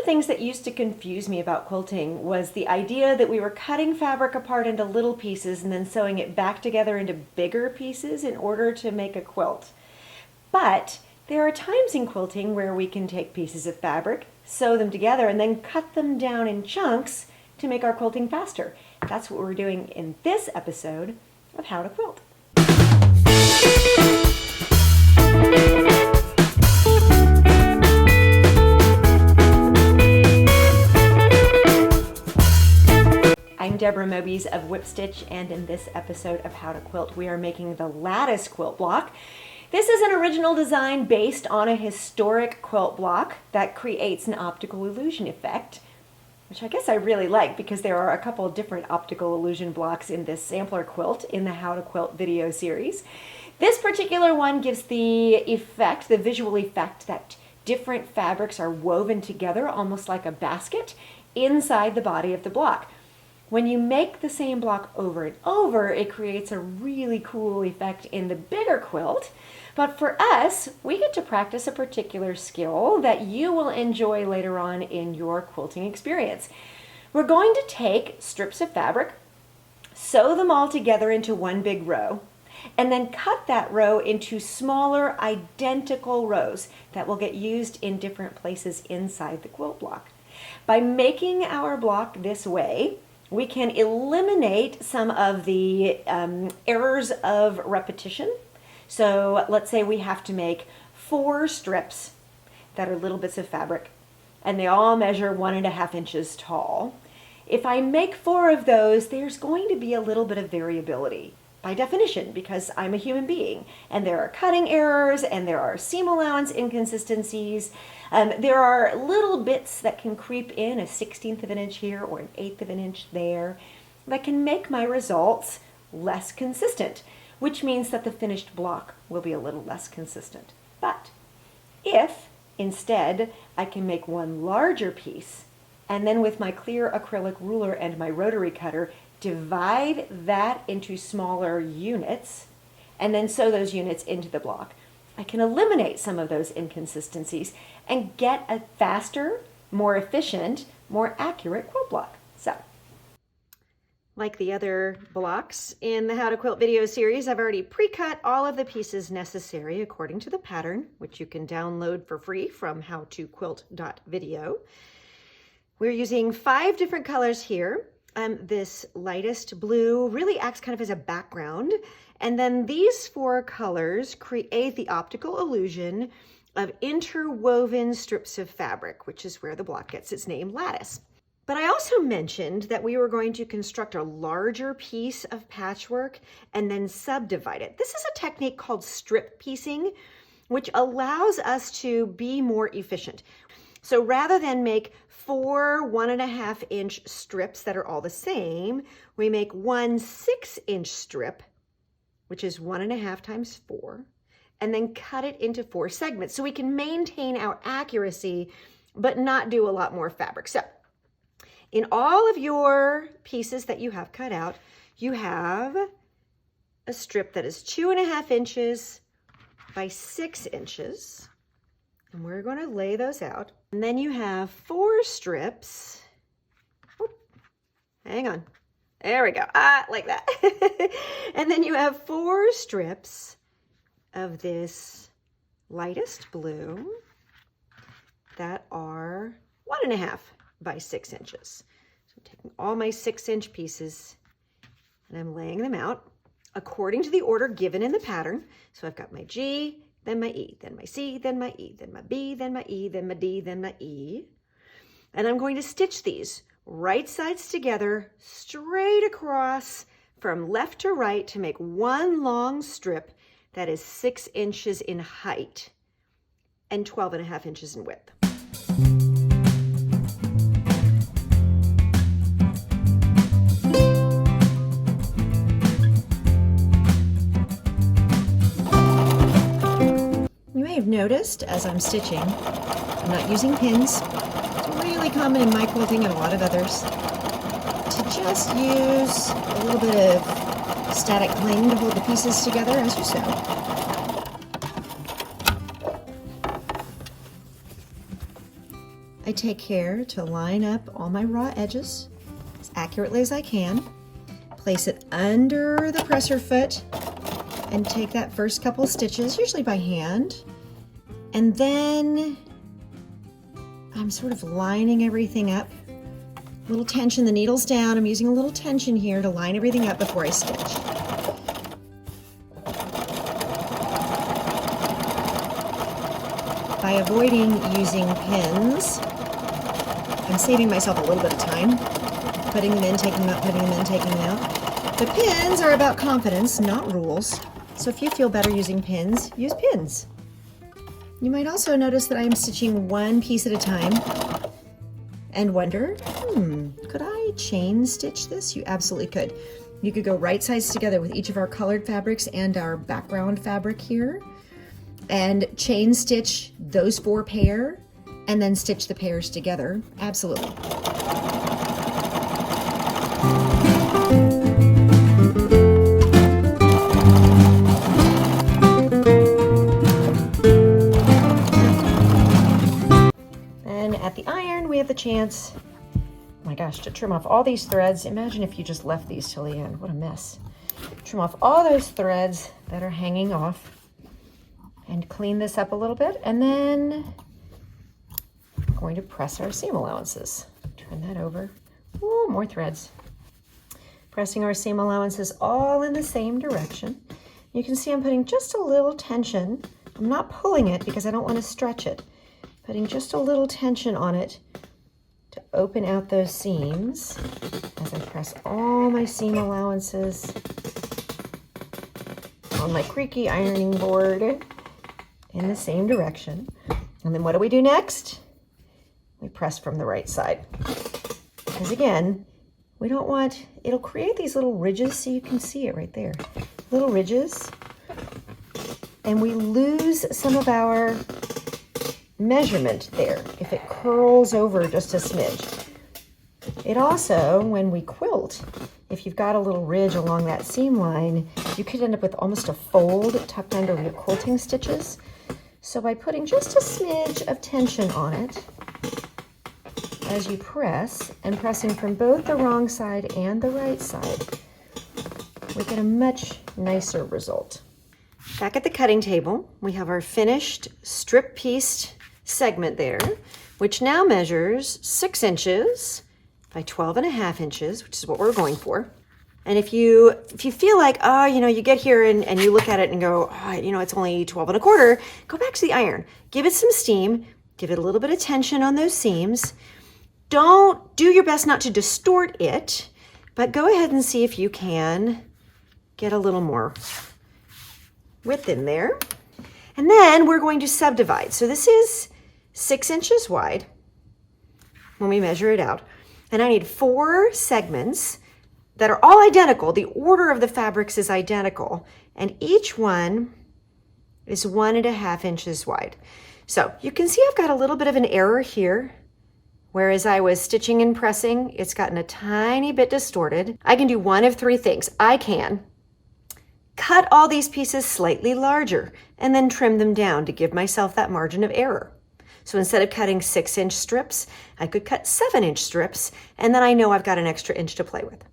things that used to confuse me about quilting was the idea that we were cutting fabric apart into little pieces and then sewing it back together into bigger pieces in order to make a quilt. But there are times in quilting where we can take pieces of fabric, sew them together, and then cut them down in chunks to make our quilting faster. That's what we're doing in this episode of How to Quilt. I'm Deborah Mobies of Whipstitch, and in this episode of How to Quilt, we are making the Lattice quilt block. This is an original design based on a historic quilt block that creates an optical illusion effect, which I guess I really like because there are a couple of different optical illusion blocks in this sampler quilt in the How to Quilt video series. This particular one gives the effect, the visual effect, that different fabrics are woven together almost like a basket inside the body of the block. When you make the same block over and over, it creates a really cool effect in the bigger quilt. But for us, we get to practice a particular skill that you will enjoy later on in your quilting experience. We're going to take strips of fabric, sew them all together into one big row, and then cut that row into smaller, identical rows that will get used in different places inside the quilt block. By making our block this way, we can eliminate some of the errors of repetition. So let's say we have to make 4 strips that are little bits of fabric, and they all measure 1.5 inches tall. If I make 4 of those, there's going to be a little bit of variability by definition, because I'm a human being, and there are cutting errors, and there are seam allowance inconsistencies. There are little bits that can creep in, 1/16 of an inch here or 1/8 of an inch there, that can make my results less consistent, which means that the finished block will be a little less consistent. But if instead I can make one larger piece, and then with my clear acrylic ruler and my rotary cutter, divide that into smaller units, and then sew those units into the block, I can eliminate some of those inconsistencies and get a faster, more efficient, more accurate quilt block. So, like the other blocks in the How to Quilt video series, I've already pre-cut all of the pieces necessary according to the pattern, which you can download for free from howtoquilt.video. We're using 5 different colors here. This lightest blue really acts kind of as a background. And then these 4 colors create the optical illusion of interwoven strips of fabric, which is where the block gets its name, Lattice. But I also mentioned that we were going to construct a larger piece of patchwork and then subdivide it. This is a technique called strip piecing, which allows us to be more efficient. So rather than make 4 1.5 inch strips that are all the same, we make 1 6-inch strip, which is 1.5 times 4, and then cut it into 4 segments so we can maintain our accuracy but not do a lot more fabric. So in all of your pieces that you have cut out, you have a strip that is 2.5 inches by 6 inches. And we're going to lay those out. And then you have 4 strips. Oop, hang on. There we go. Like that. And then you have 4 strips of this lightest blue that are 1.5 by 6 inches. So I'm taking all my 6-inch pieces and I'm laying them out according to the order given in the pattern. So I've got my G, then my E, then my C, then my E, then my B, then my E, then my D, then my E. And I'm going to stitch these right sides together, straight across from left to right to make one long strip that is 6 inches in height and 12.5 inches in width. I've noticed as I'm stitching, I'm not using pins. It's really common in my quilting and a lot of others to just use a little bit of static cling to hold the pieces together as you sew. I take care to line up all my raw edges as accurately as I can, place it under the presser foot, and take that first couple stitches, usually by hand, and then I'm sort of lining everything up. A little tension, the needle's down. I'm using a little tension here to line everything up before I stitch. By avoiding using pins, I'm saving myself a little bit of time, putting them in, taking them out, putting them in, taking them out. The pins are about confidence, not rules. So if you feel better using pins, use pins. You might also notice that I am stitching one piece at a time and wonder, could I chain stitch this? You absolutely could. You could go right sides together with each of our colored fabrics and our background fabric here, and chain stitch those 4 pair and then stitch the pairs together. Absolutely. And at the iron, we have the chance, oh my gosh, to trim off all these threads. Imagine if you just left these till the end. What a mess. Trim off all those threads that are hanging off and clean this up a little bit, and then we're going to press our seam allowances. Turn that over. Ooh, more threads. Pressing our seam allowances all in the same direction. You can see I'm putting just a little tension. I'm not pulling it because I don't want to stretch it. Putting just a little tension on it to open out those seams as I press all my seam allowances on my creaky ironing board in the same direction. And then what do we do next? We press from the right side. Because again, we don't want, it'll create these little ridges, so you can see it right there. Little ridges. And we lose some of our measurement there if it curls over just a smidge. It also, when we quilt, if you've got a little ridge along that seam line, you could end up with almost a fold tucked under your quilting stitches. So by putting just a smidge of tension on it as you press, and pressing from both the wrong side and the right side, we get a much nicer result. Back at the cutting table, we have our finished strip pieced segment there, which now measures 6 inches by 12.5 inches, which is what we're going for. And if you feel like, oh, you get here and you look at it and go, oh, it's only 12.25, go back to the iron. Give it some steam, give it a little bit of tension on those seams. Don't do your best not to distort it, but go ahead and see if you can get a little more width in there. And then we're going to subdivide. So this is 6 inches wide when we measure it out. And I need 4 segments that are all identical. The order of the fabrics is identical, and each one is 1.5 inches wide. So you can see I've got a little bit of an error here. Whereas I was stitching and pressing, it's gotten a tiny bit distorted. I can do one of 3 things. I can cut all these pieces slightly larger and then trim them down to give myself that margin of error. So instead of cutting 6-inch strips, I could cut 7-inch strips, and then I know I've got an extra inch to play with.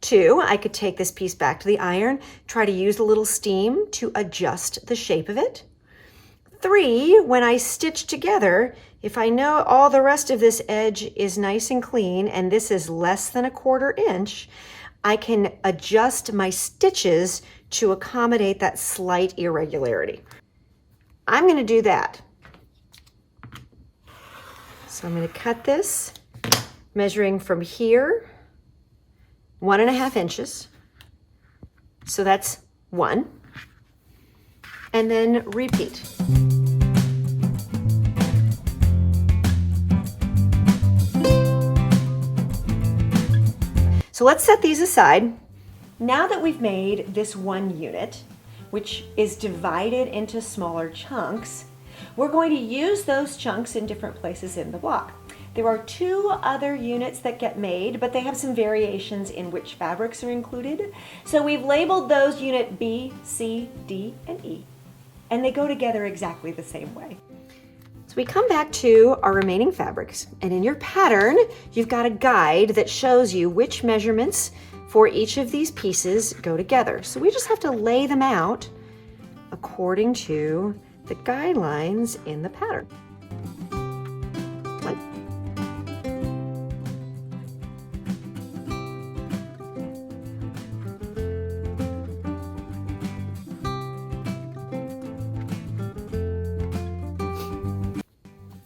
2, I could take this piece back to the iron, try to use a little steam to adjust the shape of it. 3, when I stitch together, if I know all the rest of this edge is nice and clean and this is less than 1/4 inch, I can adjust my stitches to accommodate that slight irregularity. I'm going to do that. So I'm going to cut this, measuring from here 1.5 inches. So that's 1. And then repeat. So let's set these aside. Now that we've made this one unit, which is divided into smaller chunks, we're going to use those chunks in different places in the block. There are 2 other units that get made, but they have some variations in which fabrics are included. So we've labeled those unit B, C, D, and E, and they go together exactly the same way. So So we come back to our remaining fabrics, and in your pattern, you've got a guide that shows you which measurements for each of these pieces go together. So we just have to lay them out according to the guidelines in the pattern.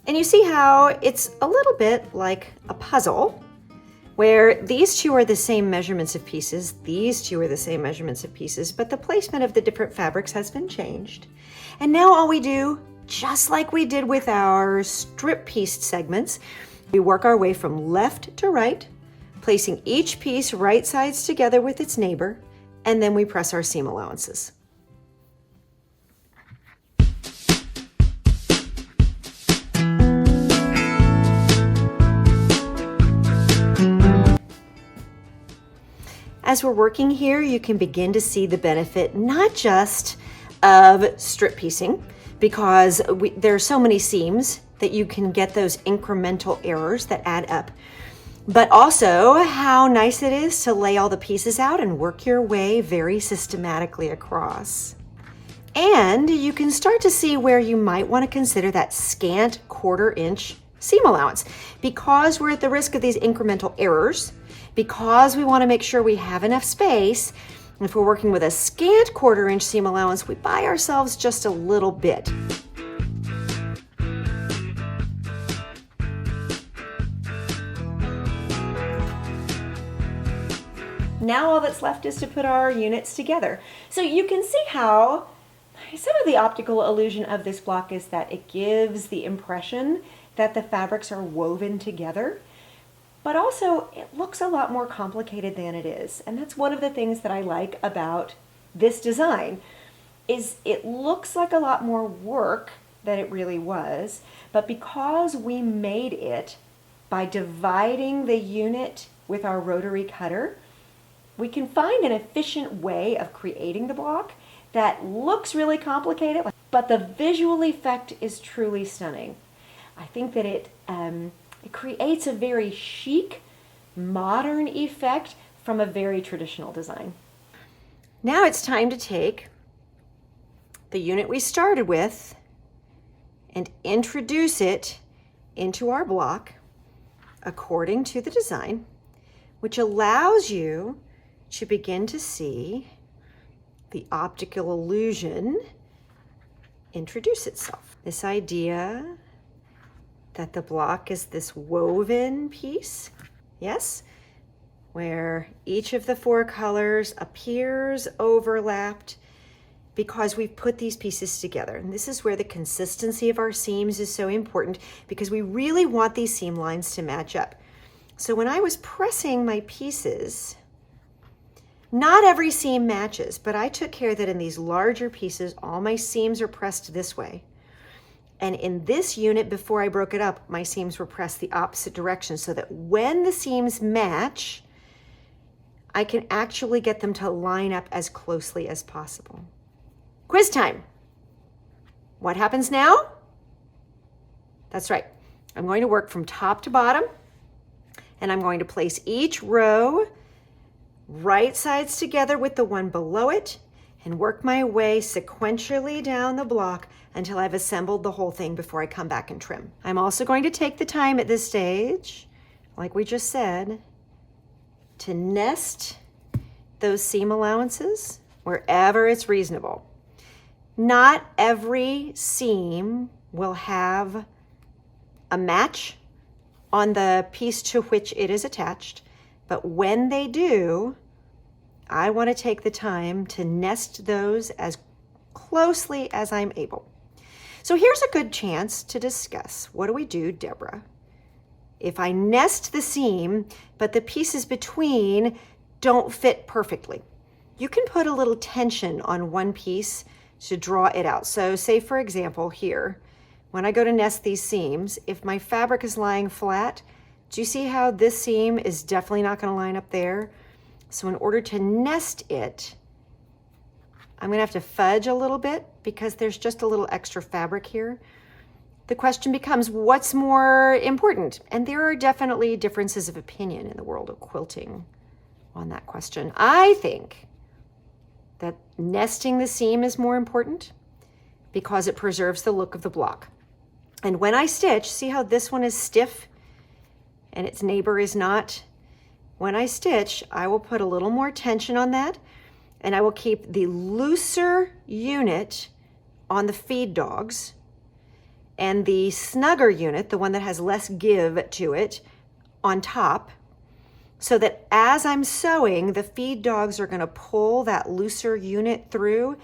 And you see how it's a little bit like a puzzle, where these two are the same measurements of pieces, these two are the same measurements of pieces, but the placement of the different fabrics has been changed. And now all we do, just like we did with our strip piece segments, we work our way from left to right, placing each piece right sides together with its neighbor, and then we press our seam allowances. As we're working here, you can begin to see the benefit not just of strip piecing, because there are so many seams that you can get those incremental errors that add up, but also how nice it is to lay all the pieces out and work your way very systematically across. And you can start to see where you might want to consider that scant 1/4 inch seam allowance, because we're at the risk of these incremental errors, because we want to make sure we have enough space. If we're working with a scant 1/4 inch seam allowance, we buy ourselves just a little bit. Now all that's left is to put our units together. So you can see how some of the optical illusion of this block is that it gives the impression that the fabrics are woven together, but also it looks a lot more complicated than it is. And that's one of the things that I like about this design, is it looks like a lot more work than it really was, but because we made it by dividing the unit with our rotary cutter, we can find an efficient way of creating the block that looks really complicated, but the visual effect is truly stunning. I think that it creates a very chic, modern effect from a very traditional design. Now it's time to take the unit we started with and introduce it into our block according to the design, which allows you to begin to see the optical illusion introduce itself. This idea that the block is this woven piece, yes, where each of the 4 colors appears overlapped because we've put these pieces together. And this is where the consistency of our seams is so important, because we really want these seam lines to match up. So when I was pressing my pieces, not every seam matches, but I took care that in these larger pieces, all my seams are pressed this way. And in this unit, before I broke it up, my seams were pressed the opposite direction, so that when the seams match, I can actually get them to line up as closely as possible. Quiz time. What happens now? That's right. I'm going to work from top to bottom, and I'm going to place each row right sides together with the one below it, and work my way sequentially down the block until I've assembled the whole thing before I come back and trim. I'm also going to take the time at this stage, like we just said, to nest those seam allowances wherever it's reasonable. Not every seam will have a match on the piece to which it is attached, but when they do, I want to take the time to nest those as closely as I'm able. So here's a good chance to discuss. What do we do, Deborah, if I nest the seam, but the pieces between don't fit perfectly? You can put a little tension on one piece to draw it out. So say, for example, here, when I go to nest these seams, if my fabric is lying flat, do you see how this seam is definitely not going to line up there? So in order to nest it, I'm going to have to fudge a little bit because there's just a little extra fabric here. the question becomes, what's more important? And there are definitely differences of opinion in the world of quilting on that question. I think that nesting the seam is more important because it preserves the look of the block. And when I stitch, see how this one is stiff and its neighbor is not? When I stitch, I will put a little more tension on that, and I will keep the looser unit on the feed dogs and the snugger unit, the one that has less give to it, on top, so that as I'm sewing, the feed dogs are going to pull that looser unit through,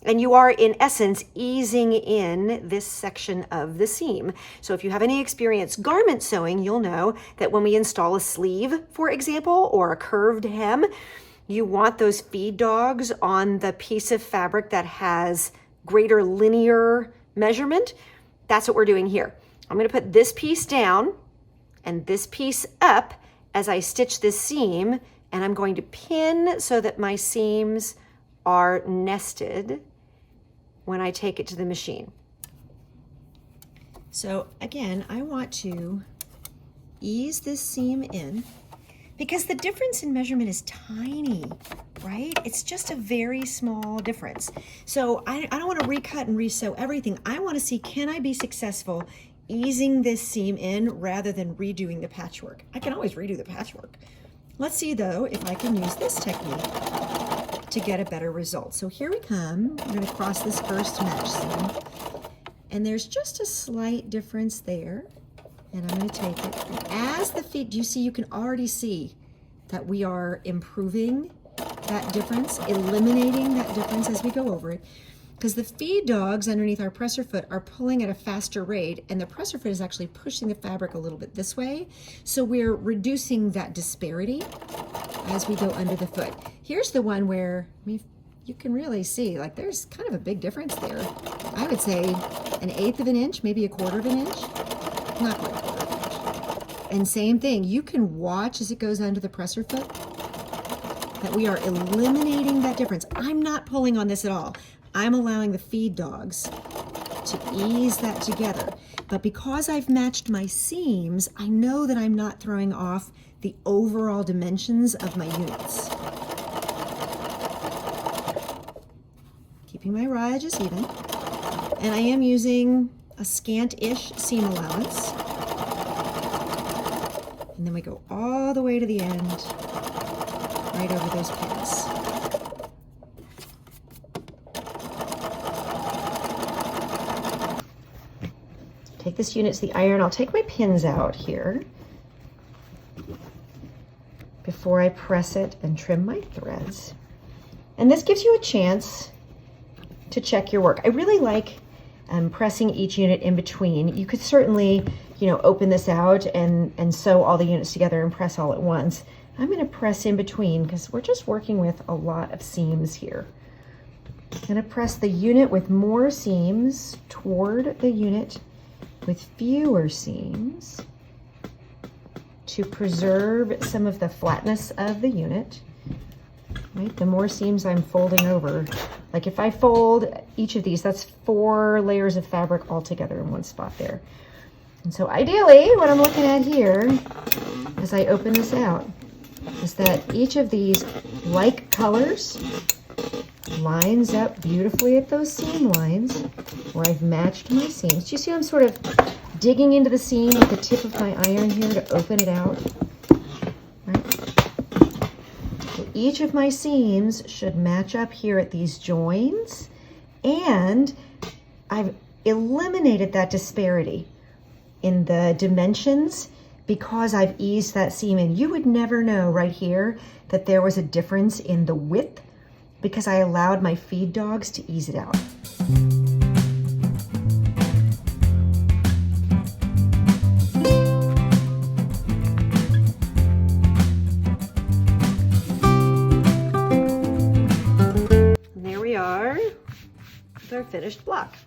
and you are in essence easing in this section of the seam. So if you have any experience garment sewing, you'll know that when we install a sleeve, for example, or a curved hem, you want those feed dogs on the piece of fabric that has greater linear measurement. That's what we're doing here. I'm going to put this piece down and this piece up as I stitch this seam, and I'm going to pin so that my seams are nested when I take it to the machine. So again, I want to ease this seam in because the difference in measurement is tiny, right? It's just a very small difference. So I don't want to recut and resew everything. I want to see, can I be successful easing this seam in rather than redoing the patchwork? I can always redo the patchwork. Let's see though if I can use this technique to get a better result. So here we come. I'm going to cross this first match seam, and there's just a slight difference there. And I'm going to take it. And as the feet, do you see, you can already see that we are improving that difference, eliminating that difference as we go over it. Because the feed dogs underneath our presser foot are pulling at a faster rate, and the presser foot is actually pushing the fabric a little bit this way. So we're reducing that disparity as we go under the foot. Here's the one where you can really see, like, there's kind of a big difference there. I would say 1/8 of an inch, maybe 1/4 of an inch. Not quite 1/4 of an inch. And same thing, you can watch as it goes under the presser foot that we are eliminating that difference. I'm not pulling on this at all. I'm allowing the feed dogs to ease that together. But because I've matched my seams, I know that I'm not throwing off the overall dimensions of my units. Keeping my raw edges even. And I am using a scant-ish seam allowance. And then we go all the way to the end, right over those pins. Take this unit to the iron. I'll take my pins out here before I press it and trim my threads. And this gives you a chance to check your work. I really like pressing each unit in between. You could certainly, open this out and sew all the units together and press all at once. I'm going to press in between because we're just working with a lot of seams here. I'm going to press the unit with more seams toward the unit with fewer seams to preserve some of the flatness of the unit. Right? The more seams I'm folding over, like if I fold each of these, that's 4 layers of fabric all together in one spot there. And so ideally, what I'm looking at here as I open this out is that each of these like colors lines up beautifully at those seam lines where I've matched my seams. Do you see I'm sort of digging into the seam with the tip of my iron here to open it out? Each of my seams should match up here at these joins, and I've eliminated that disparity in the dimensions because I've eased that seam in. You would never know right here that there was a difference in the width because I allowed my feed dogs to ease it out. Our finished block.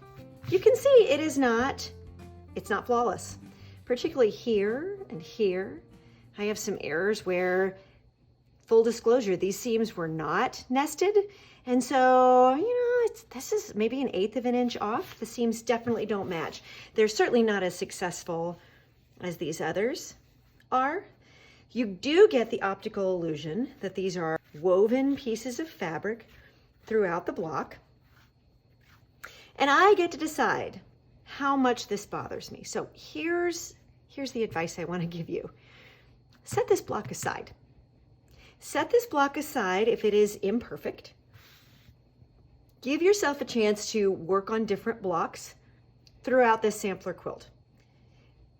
You can see it's not flawless, particularly here and here. I have some errors where, full disclosure, these seams were not nested, And so, this is maybe 1/8 of an inch off. The seams definitely don't match. They're certainly not as successful as these others are. You do get the optical illusion that these are woven pieces of fabric throughout the block. And I get to decide how much this bothers me. So here's the advice I want to give you. Set this block aside. Set this block aside if it is imperfect. Give yourself a chance to work on different blocks throughout this sampler quilt.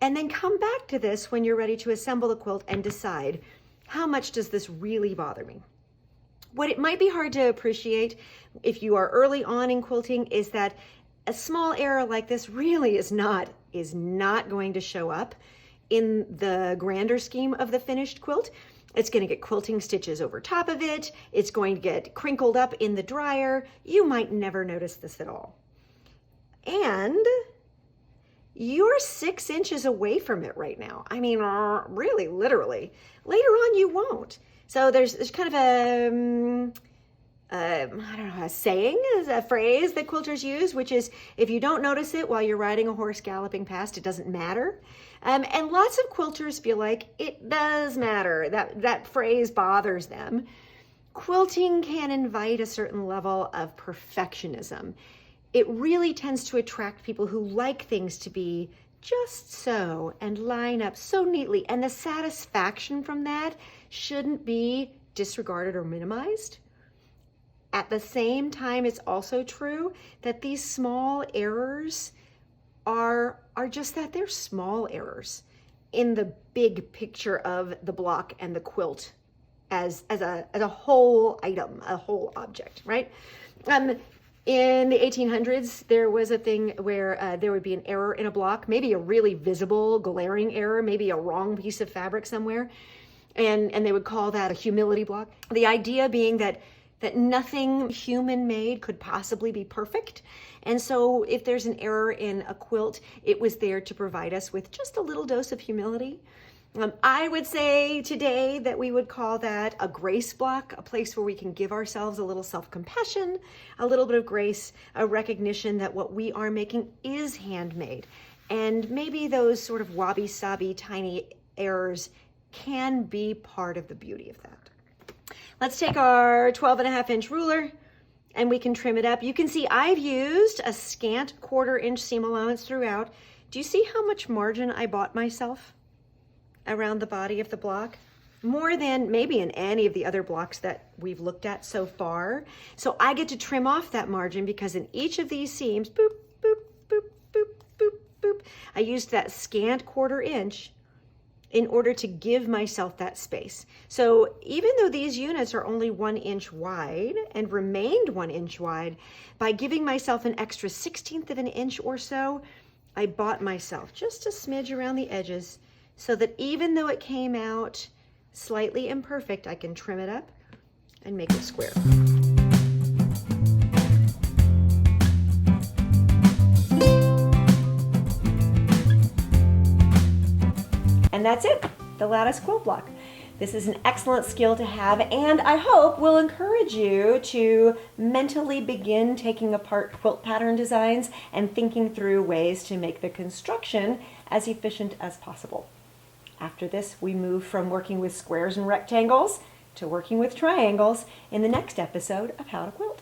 And then come back to this when you're ready to assemble the quilt and decide, how much does this really bother me? What it might be hard to appreciate if you are early on in quilting is that a small error like this really is not going to show up in the grander scheme of the finished quilt. It's going to get quilting stitches over top of it. It's going to get crinkled up in the dryer. You might never notice this at all. And you're 6 inches away from it right now. I mean, really, literally. Later on, you won't. So there's kind of a saying, a phrase that quilters use, which is, if you don't notice it while you're riding a horse galloping past, it doesn't matter. And lots of quilters feel like it does matter. That phrase bothers them. Quilting can invite a certain level of perfectionism. It really tends to attract people who like things to be just so and line up so neatly. And the satisfaction from that shouldn't be disregarded or minimized. At the same time, it's also true that these small errors are just that. They're small errors in the big picture of the block and the quilt as a whole item, a whole object, right? In the 1800s, there was a thing where there would be an error in a block, maybe a really visible, glaring error, maybe a wrong piece of fabric somewhere, and they would call that a humility block. The idea being that nothing human-made could possibly be perfect. And so if there's an error in a quilt, it was there to provide us with just a little dose of humility. I would say today that we would call that a grace block, a place where we can give ourselves a little self-compassion, a little bit of grace, a recognition that what we are making is handmade. And maybe those sort of wabi-sabi tiny errors can be part of the beauty of that. Let's take our 12.5-inch ruler and we can trim it up. You can see I've used a scant 1/4 inch seam allowance throughout. Do you see how much margin I bought myself around the body of the block? More than maybe in any of the other blocks that we've looked at so far. So I get to trim off that margin because in each of these seams, boop, boop, boop, boop, boop, boop, I used that scant 1/4 inch in order to give myself that space. So even though these units are only 1 inch wide and remained 1 inch wide, by giving myself an extra 1/16 of an inch or so, I bought myself just a smidge around the edges so that even though it came out slightly imperfect, I can trim it up and make it square. And that's it, the lattice quilt block. This is an excellent skill to have, and I hope will encourage you to mentally begin taking apart quilt pattern designs and thinking through ways to make the construction as efficient as possible. After this, we move from working with squares and rectangles to working with triangles in the next episode of How to Quilt.